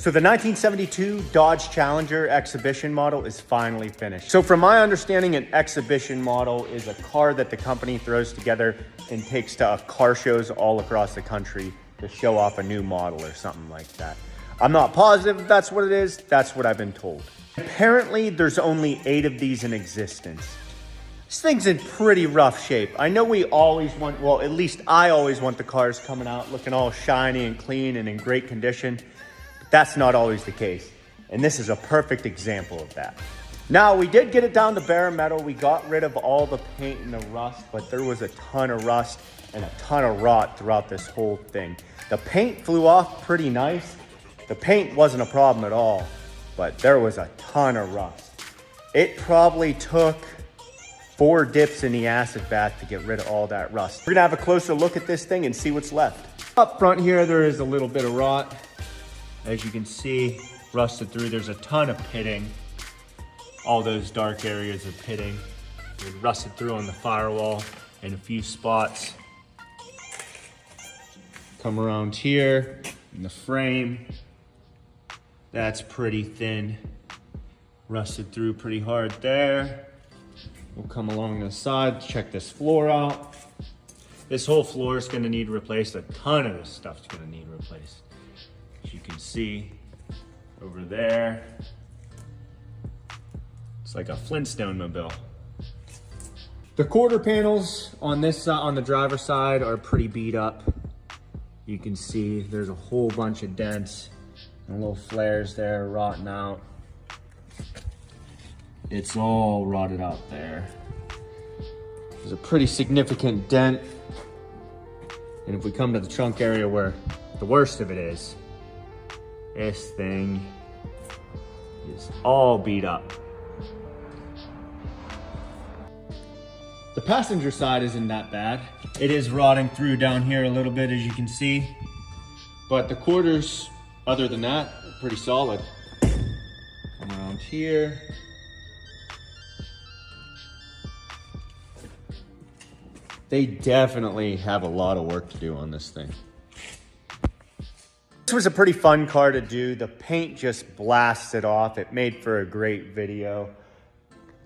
So the 1972 Dodge Challenger exhibition model is finally finished. So from my understanding, an exhibition model is a car that the company throws together and takes to car shows all across the country to show off a new model or something like that. I'm not positive if that's what it is. That's what I've been told. Apparently, there's only 8 of these in existence. This thing's in pretty rough shape. I know we always want, well, at least I always want the cars coming out looking all shiny and clean and in great condition. That's not always the case. And this is a perfect example of that. Now, we did get it down to bare metal. We got rid of all the paint and the rust, but there was a ton of rust and a ton of rot throughout this whole thing. The paint flew off pretty nice. The paint wasn't a problem at all, but there was a ton of rust. It probably took 4 dips in the acid bath to get rid of all that rust. We're gonna have a closer look at this thing and see what's left. Up front here, there is a little bit of rot. As you can see, rusted through. There's a ton of pitting. All those dark areas of pitting. It rusted through on the firewall in a few spots. Come around here in the frame. That's pretty thin. Rusted through pretty hard there. We'll come along the side, check this floor out. This whole floor is gonna need replaced. A ton of this stuff's gonna need replaced. As you can see over there, it's like a Flintstone mobile. The quarter panels on this side, on the driver's side, are pretty beat up. You can see there's a whole bunch of dents and little flares there rotting out. It's all rotted out there. There's a pretty significant dent. And if we come to the trunk area where the worst of it is, this thing is all beat up. The passenger side isn't that bad. It is rotting through down here a little bit, as you can see. But the quarters, other than that, are pretty solid. Come around here. They definitely have a lot of work to do on this thing. This was a pretty fun car to do. The paint just blasted off. It made for a great video.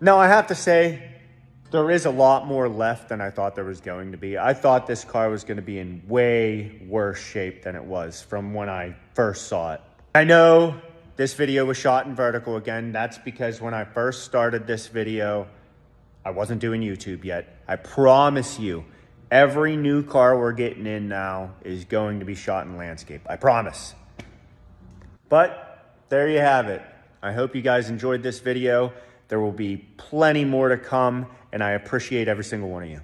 Now, I have to say, there is a lot more left than I thought there was going to be. I thought this car was going to be in way worse shape than it was from when I first saw it. I know this video was shot in vertical again. That's because when I first started this video, I wasn't doing YouTube yet. I promise you, every new car we're getting in now is going to be shot in landscape. I promise. But there you have it. I hope you guys enjoyed this video. There will be plenty more to come, and I appreciate every single one of you.